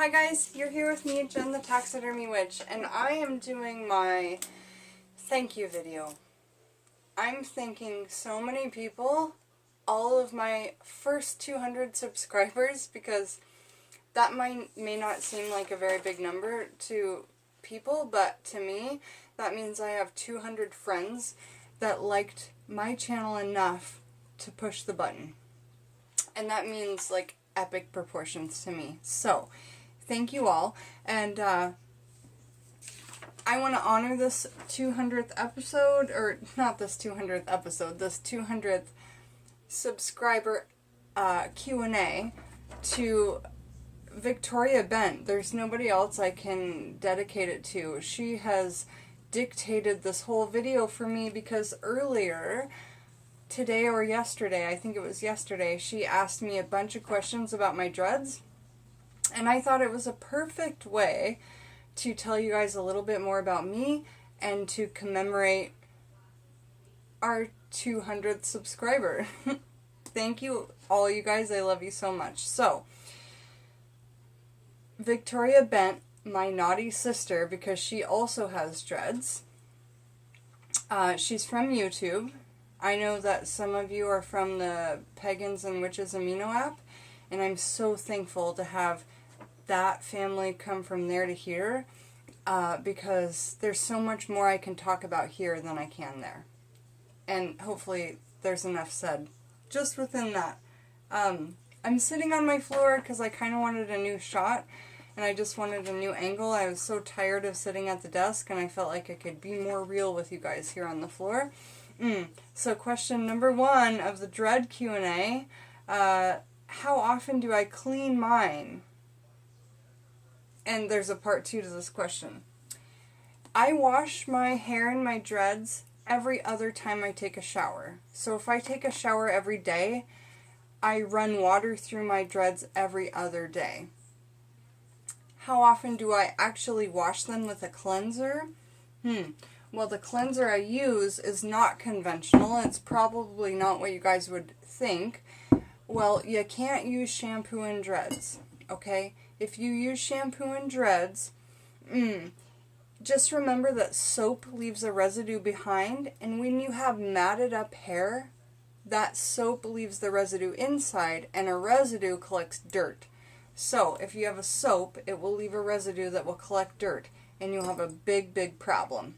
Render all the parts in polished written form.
Hi guys, you're here with me, Jen the Taxidermy Witch, and I am doing my thank you video. I'm thanking so many people, all of my first 200 subscribers, because that may not seem like a very big number to people, but to me, that means I have 200 friends that liked my channel enough to push the button. And that means like epic proportions to me. So, thank you all, and I want to honor this 200th episode, or not this 200th episode, this 200th subscriber Q&A to Victoria Bent. There's nobody else I can dedicate it to. She has dictated this whole video for me because earlier today or yesterday, I think it was yesterday, she asked me a bunch of questions about my dreads. And I thought it was a perfect way to tell you guys a little bit more about me and to commemorate our 200th subscriber. Thank you, all you guys. I love you so much. So, Victoria Bent, my naughty sister, because she also has dreads. She's from YouTube. I know that some of you are from the Pagans and Witches Amino app, and I'm so thankful to have that family come from there to here, because there's so much more I can talk about here than I can there. And hopefully there's enough said just within that. I'm sitting on my floor because I kind of wanted a new shot, and I just wanted a new angle. I was so tired of sitting at the desk, and I felt like I could be more real with you guys here on the floor. So question number 1 of the Dread Q&A, how often do I clean mine? And there's a part 2 to this question. I wash my hair and my dreads every other time I take a shower. So if I take a shower every day, I run water through my dreads every other day. How often do I actually wash them with a cleanser? Well, the cleanser I use is not conventional. It's probably not what you guys would think. Well, you can't use shampoo and dreads, okay? If you use shampoo and dreads, just remember that soap leaves a residue behind, and when you have matted up hair, that soap leaves the residue inside, and a residue collects dirt. So, if you have a soap, it will leave a residue that will collect dirt, and you'll have a big, big problem.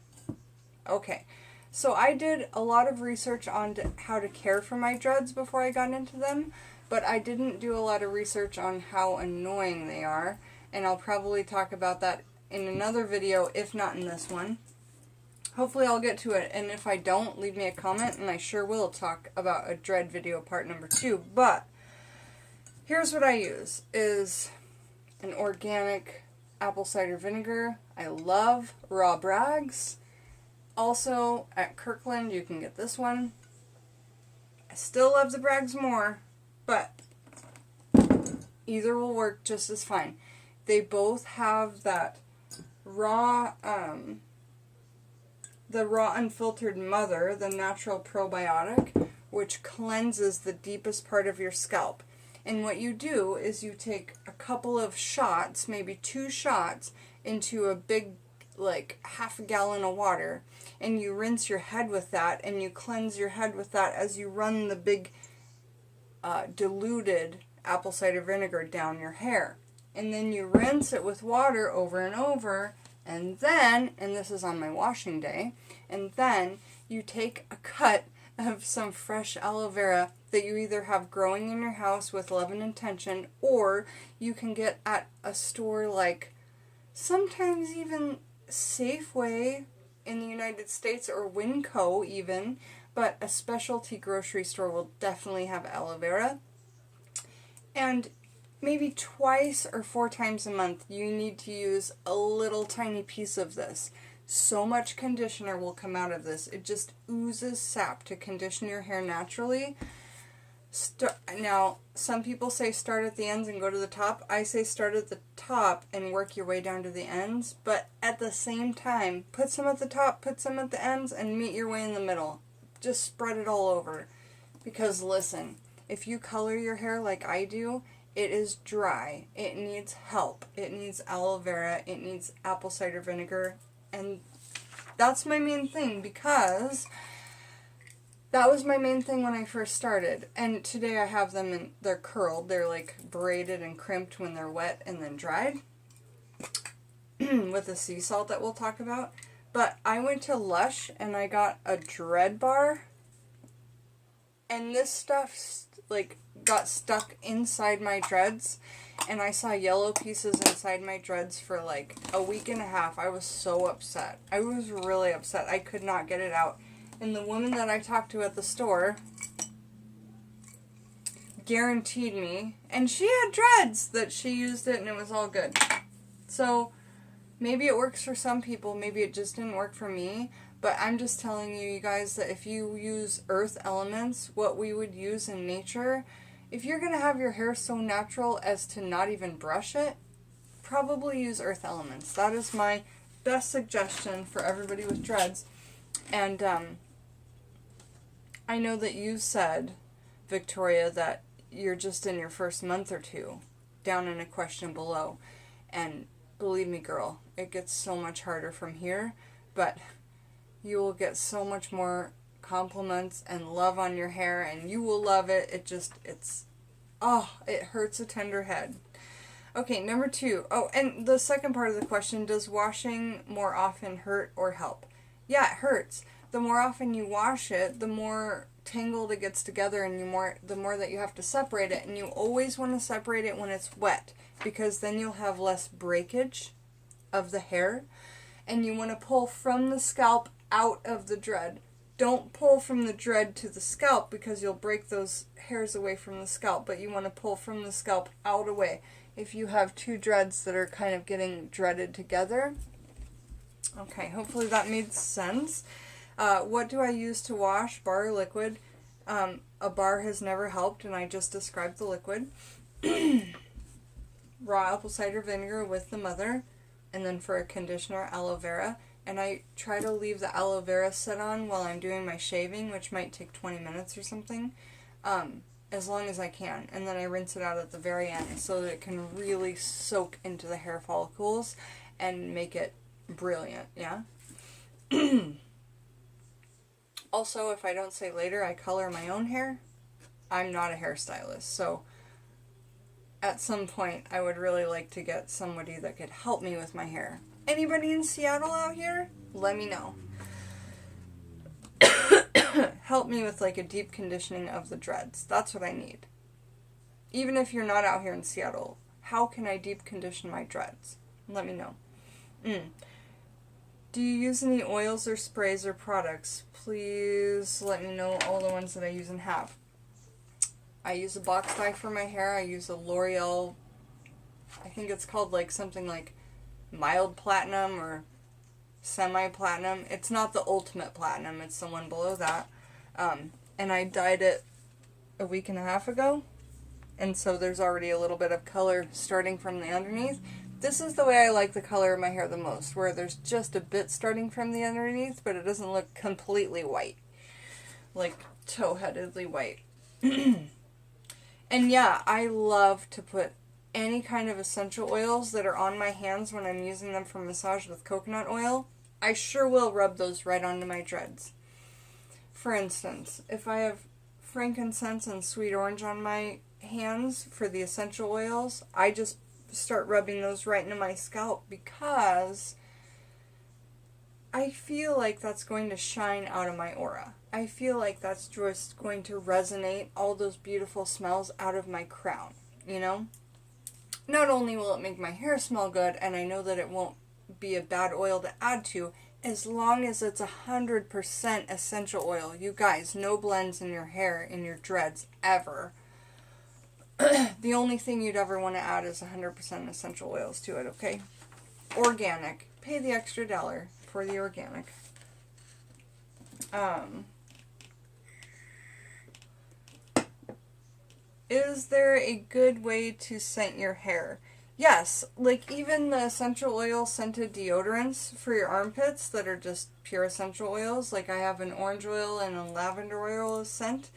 Okay, so I did a lot of research on how to care for my dreads before I got into them, but I didn't do a lot of research on how annoying they are, and I'll probably talk about that in another video, if not in this one. Hopefully I'll get to it, and if I don't, leave me a comment, and I sure will talk about a dread video part number 2, but here's what I use, is an organic apple cider vinegar. I love raw brags. Also, at Kirkland, you can get this one. I still love the brags more, but either will work just as fine. They both have that raw, the raw unfiltered mother, the natural probiotic, which cleanses the deepest part of your scalp. And what you do is you take a couple of shots, maybe 2 shots, into a big, like, half a gallon of water, and you rinse your head with that, and you cleanse your head with that as you run the big diluted apple cider vinegar down your hair. And then you rinse it with water over and over, and then, and this is on my washing day, and then you take a cut of some fresh aloe vera that you either have growing in your house with love and intention, or you can get at a store like sometimes even Safeway in the United States, or Winco even, but a specialty grocery store will definitely have aloe vera. And maybe twice or 4 times a month you need to use a little tiny piece of this. So much conditioner will come out of this. It just oozes sap to condition your hair naturally. Now, some people say start at the ends and go to the top. I say start at the top and work your way down to the ends. But at the same time, put some at the top, put some at the ends, and meet your way in the middle. Just spread it all over. Because listen, if you color your hair like I do, It is dry. It needs help. It needs aloe vera. It needs apple cider vinegar. And that's my main thing, because that was my main thing when I first started. And today I have them and they're curled. They're like braided and crimped when they're wet and then dried. With the sea salt that we'll talk about. But I went to Lush and I got a dread bar. And this stuff like got stuck inside my dreads. And I saw yellow pieces inside my dreads for like a week and a half. I was so upset. I was really upset. I could not get it out. And the woman that I talked to at the store guaranteed me, and she had dreads, that she used it and it was all good. So maybe it works for some people, maybe it just didn't work for me, but I'm just telling you guys that if you use earth elements, what we would use in nature, if you're going to have your hair so natural as to not even brush it, probably use earth elements. That is my best suggestion for everybody with dreads. And I know that you said, Victoria, that you're just in your first month or two, down in a question below. And believe me, girl, it gets so much harder from here, but you will get so much more compliments and love on your hair, and you will love it. It hurts a tender head. Okay, number 2. Oh, and the second part of the question, does washing more often hurt or help? Yeah, it hurts. The more often you wash it, the more tangled it gets together, and the more that you have to separate it, and you always want to separate it when it's wet, because then you'll have less breakage of the hair, and you want to pull from the scalp out of the dread. Don't pull from the dread to the scalp, because you'll break those hairs away from the scalp, but you want to pull from the scalp out away. If you have 2 dreads that are kind of getting dreaded together. Okay, hopefully that made sense. What do I use to wash? Bar or liquid? A bar has never helped, and I just described the liquid. Raw apple cider vinegar with the mother, and then for a conditioner, aloe vera. And I try to leave the aloe vera sit on while I'm doing my shaving, which might take 20 minutes or something, as long as I can. And then I rinse it out at the very end so that it can really soak into the hair follicles and make it brilliant, yeah? Also, if I don't say later, I color my own hair. I'm not a hairstylist, so at some point I would really like to get somebody that could help me with my hair. Anybody in Seattle out here? Let me know. Help me with like a deep conditioning of the dreads. That's what I need. Even if you're not out here in Seattle, how can I deep condition my dreads? Let me know. Do you use any oils or sprays or products? Please let me know all the ones that I use and have. I use a box dye for my hair. I use a L'Oreal, I think it's called like something like mild platinum or semi-platinum. It's not the ultimate platinum. It's the one below that. And I dyed it a week and a half ago. And so there's already a little bit of color starting from the underneath. This is the way I like the color of my hair the most, where there's just a bit starting from the underneath, but it doesn't look completely white. Like tow-headedly white. And yeah, I love to put any kind of essential oils that are on my hands when I'm using them for massage with coconut oil. I sure will rub those right onto my dreads. For instance, if I have frankincense and sweet orange on my hands for the essential oils, I just start rubbing those right into my scalp, because I feel like that's going to shine out of my aura. I feel like that's just going to resonate all those beautiful smells out of my crown, you know? Not only will it make my hair smell good, and I know that it won't be a bad oil to add to, as long as it's 100% essential oil. You guys, no blends in your hair, in your dreads, ever. The only thing you'd ever want to add is 100% essential oils to it, okay? Organic. Pay the extra $1 for the organic. Is there a good way to scent your hair? Yes, like even the essential oil scented deodorants for your armpits that are just pure essential oils. Like I have an orange oil and a lavender oil scent.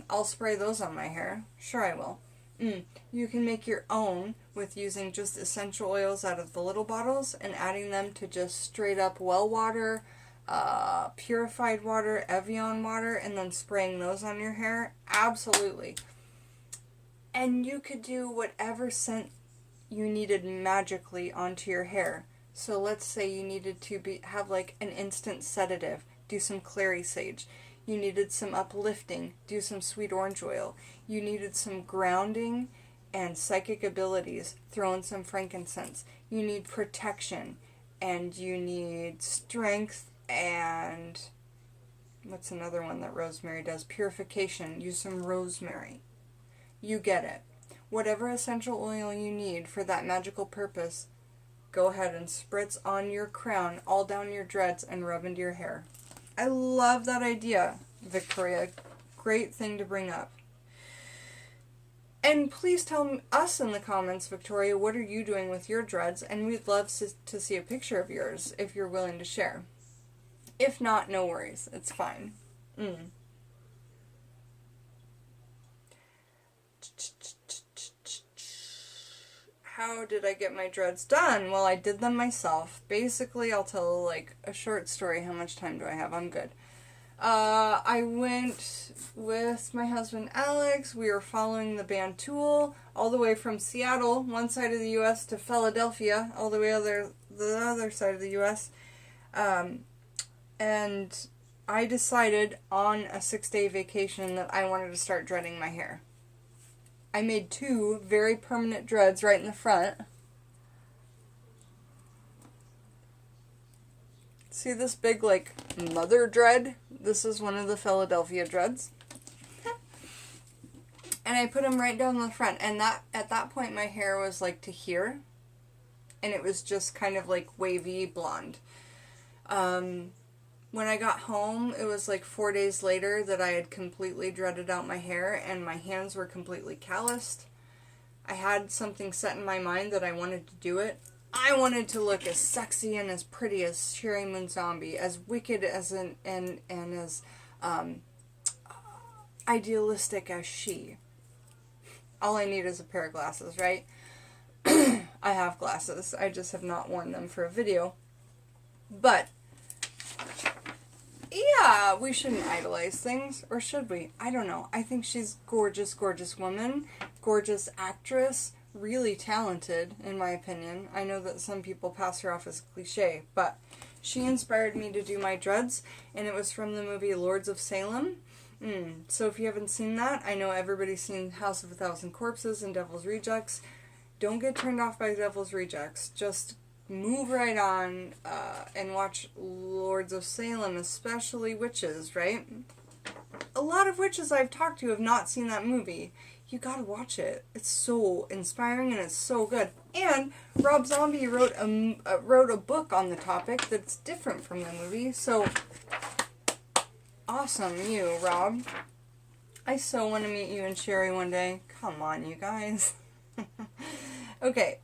I'll spray those on my hair. Sure I will. You can make your own with using just essential oils out of the little bottles and adding them to just straight up well water, purified water, Evian water, and then spraying those on your hair. Absolutely. And you could do whatever scent you needed magically onto your hair. So let's say you needed to have like an instant sedative, do some clary sage. You needed some uplifting, do some sweet orange oil. You needed some grounding and psychic abilities, throw in some frankincense. You need protection, and you need strength, and what's another one that rosemary does? Purification. Use some rosemary. You get it. Whatever essential oil you need for that magical purpose, go ahead and spritz on your crown, all down your dreads, and rub into your hair. I love that idea, Victoria. Great thing to bring up. And please tell us in the comments, Victoria, what are you doing with your dreads? And we'd love to see a picture of yours if you're willing to share. If not, no worries. It's fine. How did I get my dreads done? Well, I did them myself. Basically, I'll tell like a short story. How much time do I have? I'm good. I went with my husband Alex. We were following the band Tool all the way from Seattle, one side of the U.S., to Philadelphia, all the way the other side of the U.S. And I decided on a 6-day vacation that I wanted to start dreading my hair. I made 2 very permanent dreads right in the front. See this big, like, mother dread? This is one of the Philadelphia dreads. And I put them right down the front. And at that point, my hair was, like, to here. And it was just kind of, like, wavy blonde. When I got home, it was like 4 days later that I had completely dreaded out my hair, and my hands were completely calloused. I had something set in my mind that I wanted to do it. I wanted to look as sexy and as pretty as Sherry Moon Zombie, as wicked as and as idealistic as she. All I need is a pair of glasses, right? I have glasses. I just have not worn them for a video. But yeah, we shouldn't idolize things, or should we? I don't know. I think she's gorgeous, gorgeous woman, gorgeous actress, really talented, in my opinion. I know that some people pass her off as cliche, but she inspired me to do my dreads, and it was from the movie Lords of Salem. So if you haven't seen that, I know everybody's seen House of a Thousand Corpses and Devil's Rejects. Don't get turned off by Devil's Rejects. Just move right on and watch Lords of Salem, especially witches, right? A lot of witches I've talked to have not seen that movie. You gotta watch it. It's so inspiring and it's so good. And Rob Zombie wrote a book on the topic that's different from the movie, so awesome, you, Rob. I so want to meet you and Sherry one day. Come on, you guys. Okay,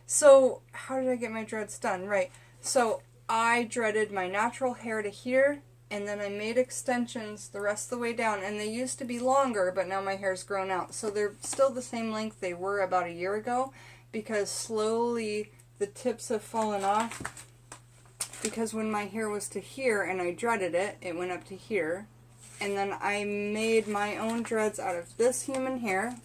so how did I get my dreads done? Right, so I dreaded my natural hair to here, and then I made extensions the rest of the way down, and they used to be longer, but now my hair's grown out. So they're still the same length they were about a year ago, because slowly the tips have fallen off, because when my hair was to here and I dreaded it, it went up to here, and then I made my own dreads out of this human hair,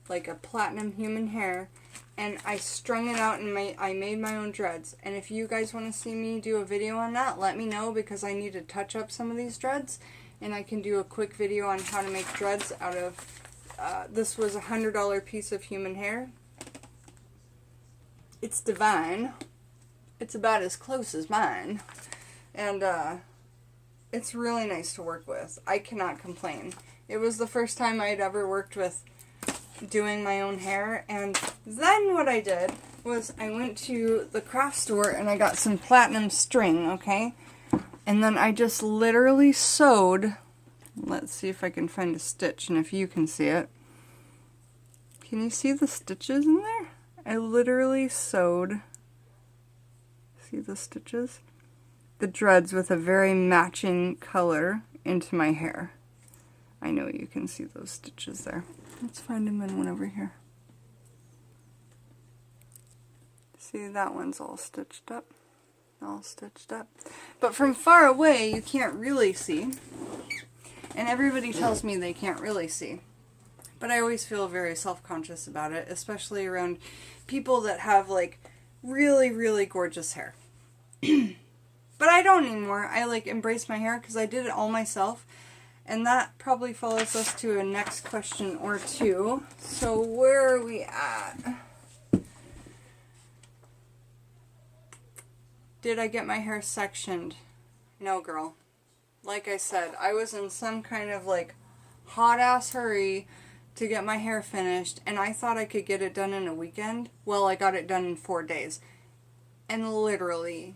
like a platinum human hair, and I strung it out and I made my own dreads. And if you guys want to see me do a video on that, let me know, because I need to touch up some of these dreads, and I can do a quick video on how to make dreads out of, this was a $100 piece of human hair. It's divine. It's about as close as mine. And it's really nice to work with. I cannot complain. It was the first time I'd ever worked with doing my own hair, and then what I did was I went to the craft store and I got some platinum string, okay? And then I just literally sewed, let's see if I can find a stitch and if you can see it. Can you see the stitches in there? I literally sewed, see the stitches? The dreads with a very matching color into my hair. I know you can see those stitches there. Let's find them in one over here. See, that one's all stitched up. All stitched up. But from far away, you can't really see. And everybody tells me they can't really see. But I always feel very self-conscious about it, especially around people that have, like, really, really gorgeous hair. But I don't anymore. I, like, embrace my hair because I did it all myself. And that probably follows us to a next question or two. So where are we at? Did I get my hair sectioned? No, girl. Like I said, I was in some kind of, like, hot-ass hurry to get my hair finished, and I thought I could get it done in a weekend. Well, I got it done in 4 days. And literally,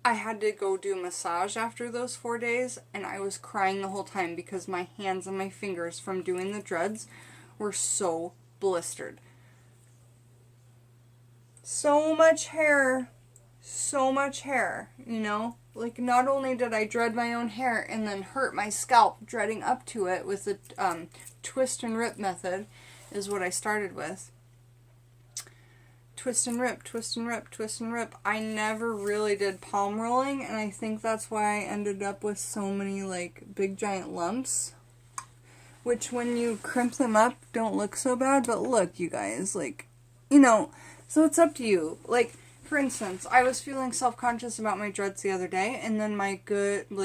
I had to go do a massage after those 4 days, and I was crying the whole time because my hands and my fingers from doing the dreads were so blistered. So much hair, you know? Like, not only did I dread my own hair and then hurt my scalp dreading up to it with the twist and rip method is what I started with. Twist and rip, twist and rip, twist and rip. I never really did palm rolling, and I think that's why I ended up with so many, like, big giant lumps. Which, when you crimp them up, don't look so bad, but look, you guys, like, you know, so it's up to you. Like, for instance, I was feeling self-conscious about my dreads the other day, and then my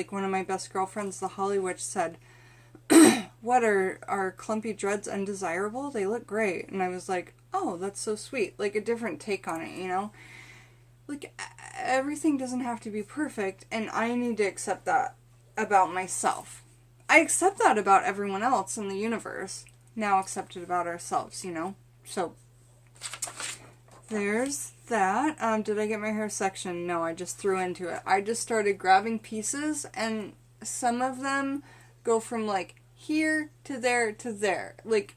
one of my best girlfriends, the Holly Witch, said, what, are clumpy dreads undesirable? They look great. And I was like, oh, that's so sweet. Like, a different take on it, you know? Like, everything doesn't have to be perfect, and I need to accept that about myself. I accept that about everyone else in the universe. Now accept it about ourselves, you know? So, there's that. Did I get my hair sectioned? No, I just threw into it. I just started grabbing pieces, and some of them go from, like, here to there to there. Like,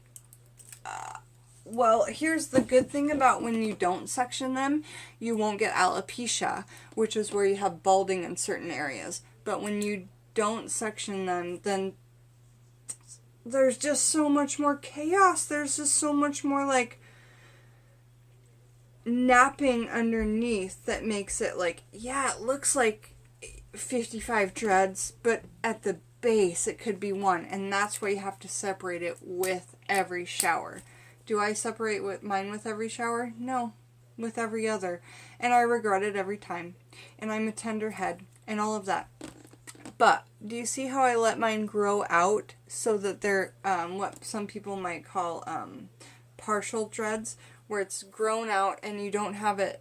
well, here's the good thing about when you don't section them. You won't get alopecia, which is where you have balding in certain areas. But when you don't section them, then there's just so much more chaos. There's just so much more, like, napping underneath that makes it like, yeah, it looks like 55 dreads, but at the base it could be one, and that's why you have to separate it with every shower. Do I separate mine with every shower? No, with every other, and I regret it every time, and I'm a tender head and all of that. But do you see how I let mine grow out so that they're what some people might call partial dreads, where it's grown out and you don't have it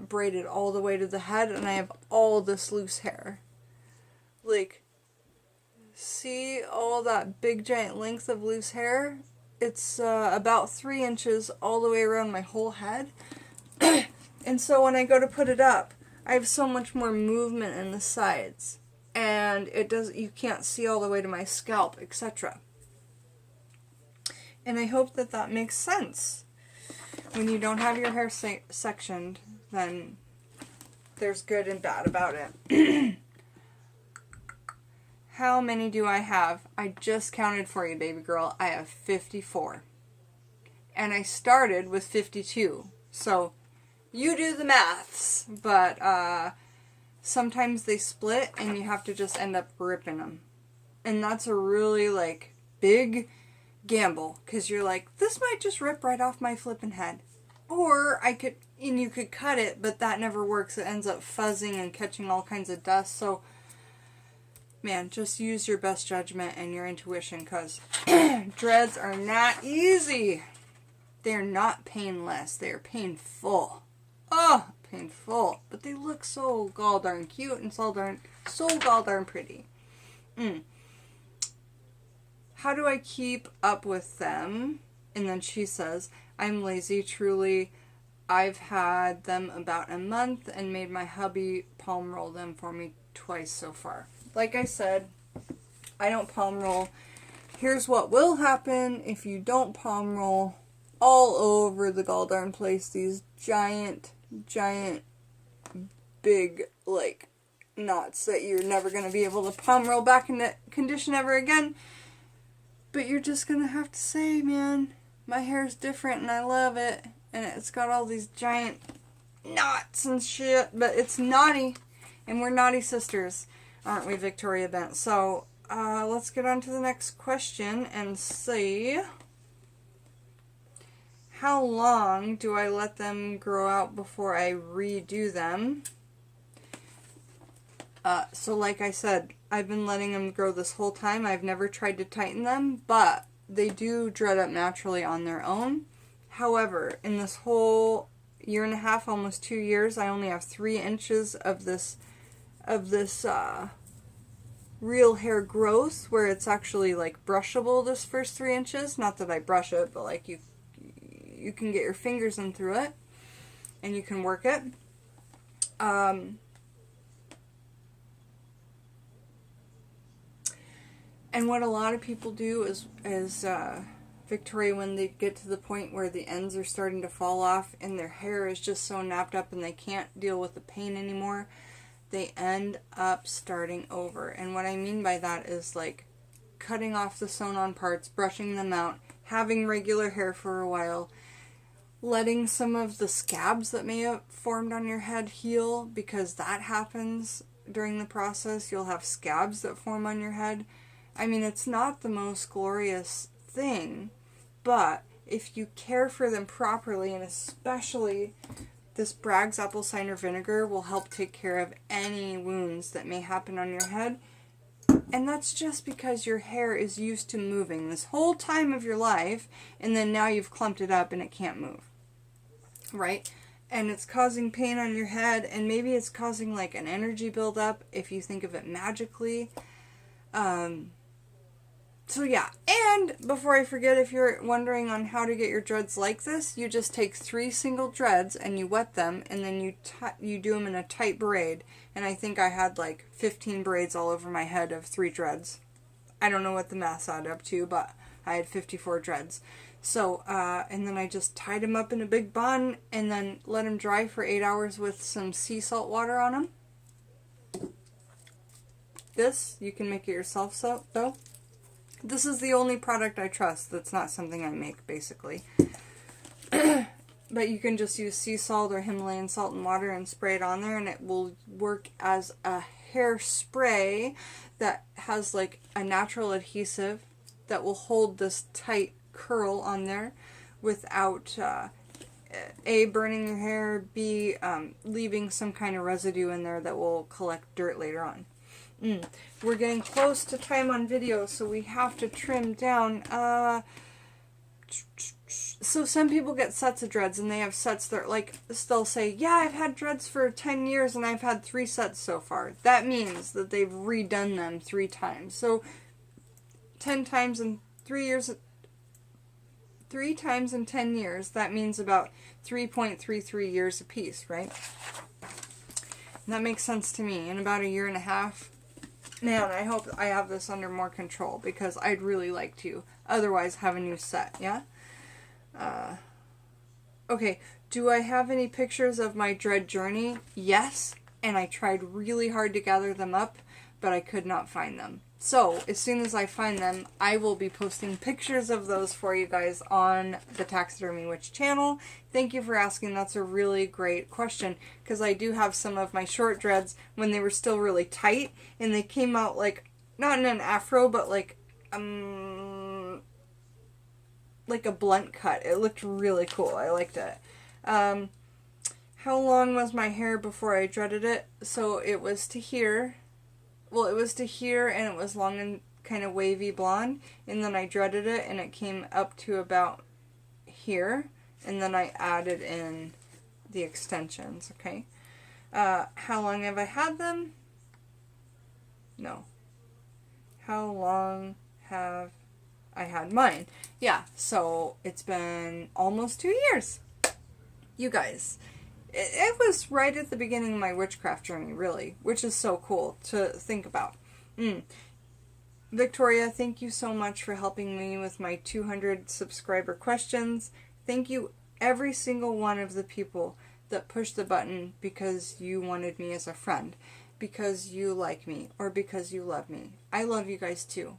braided all the way to the head, and I have all this loose hair. Like, see all that big giant length of loose hair? It's about 3 inches all the way around my whole head. And so when I go to put it up, I have so much more movement in the sides, and you can't see all the way to my scalp, etc. And I hope that that makes sense. When you don't have your hair sectioned, then there's good and bad about it. How many do I have? I just counted for you, baby girl. I have 54. And I started with 52. So, you do the maths. But, sometimes they split and you have to just end up ripping them. And that's a really, like, big gamble, because you're like, this might just rip right off my flippin' head. Or you could cut it, but that never works. It ends up fuzzing and catching all kinds of dust. So, man, just use your best judgment and your intuition, because dreads are not easy. They're not painless. They're painful. Oh, painful. But they look so gall darn cute and so gall darn pretty. How do I keep up with them? And then she says, I'm lazy, truly. I've had them about a month and made my hubby palm roll them for me twice so far. Like I said, I don't palm roll. Here's what will happen if you don't palm roll all over the gall darn place. These giant, big, like, knots that you're never going to be able to palm roll back into condition ever again. But you're just gonna have to say, man, my hair's different and I love it. And it's got all these giant knots and shit. But it's naughty. And we're naughty sisters, aren't we, Victoria Bent? So, let's get on to the next question and see. How long do I let them grow out before I redo them? So like I said, I've been letting them grow this whole time. I've never tried to tighten them, but they do dread up naturally on their own. However, in this whole year and a half, almost 2 years, I only have 3 inches of this real hair growth where it's actually like brushable, this first 3 inches. Not that I brush it, but like you can get your fingers in through it and you can work it. And what a lot of people do is Victoria, when they get to the point where the ends are starting to fall off and their hair is just so napped up and they can't deal with the pain anymore, they end up starting over. And what I mean by that is like cutting off the sewn-on parts, brushing them out, having regular hair for a while, letting some of the scabs that may have formed on your head heal, because that happens during the process. You'll have scabs that form on your head. I mean, it's not the most glorious thing, but if you care for them properly, and especially this Bragg's apple cider vinegar will help take care of any wounds that may happen on your head. And that's just because your hair is used to moving this whole time of your life, and then now you've clumped it up and it can't move, right? And it's causing pain on your head, and maybe it's causing like an energy buildup if you think of it magically. So yeah, and before I forget, if you're wondering on how to get your dreads like this, you just take 3 single dreads and you wet them, and then you do them in a tight braid. And I think I had like 15 braids all over my head of 3 dreads. I don't know what the math's add up to, but I had 54 dreads. So, and then I just tied them up in a big bun and then let them dry for 8 hours with some sea salt water on them. This, you can make it yourself, so though. This is the only product I trust that's not something I make, basically. But you can just use sea salt or Himalayan salt and water and spray it on there, and it will work as a hairspray that has like a natural adhesive that will hold this tight curl on there without A, burning your hair, B, leaving some kind of residue in there that will collect dirt later on. We're getting close to time on video, so we have to trim down. So some people get sets of dreads, and they have sets that, like, they'll say, yeah, I've had dreads for 10 years, and I've had 3 sets so far. That means that they've redone them 3 times. So 10 times in 3 years, 3 times in 10 years, that means about 3.33 years apiece, right? And that makes sense to me. In about a year and a half, man, I hope I have this under more control, because I'd really like to otherwise have a new set, yeah? Okay, do I have any pictures of my dread journey? Yes, and I tried really hard to gather them up, but I could not find them. So, as soon as I find them, I will be posting pictures of those for you guys on the Taxidermy Witch channel. Thank you for asking. That's a really great question, because I do have some of my short dreads when they were still really tight, and they came out like, not in an afro, but like a blunt cut. It looked really cool. I liked it. How long was my hair before I dreaded it? So it was to here. Well, it was to here, and it was long and kind of wavy blonde, and then I dreaded it, and it came up to about here, and then I added in the extensions, okay? How long have I had them? No. How long have I had mine? Yeah, so it's been almost 2 years. You guys, it was right at the beginning of my witchcraft journey, really, which is so cool to think about. Victoria, thank you so much for helping me with my 200 subscriber questions. Thank you, every single one of the people that pushed the button because you wanted me as a friend, because you like me, or because you love me. I love you guys too.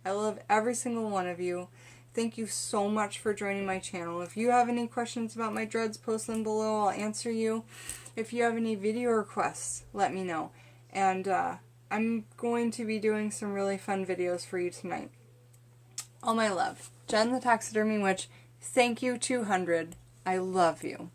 I love every single one of you. Thank you so much for joining my channel. If you have any questions about my dreads, post them below. I'll answer you. If you have any video requests, let me know. And I'm going to be doing some really fun videos for you tonight. All my love. Jen the Taxidermy Witch, thank you 200. I love you.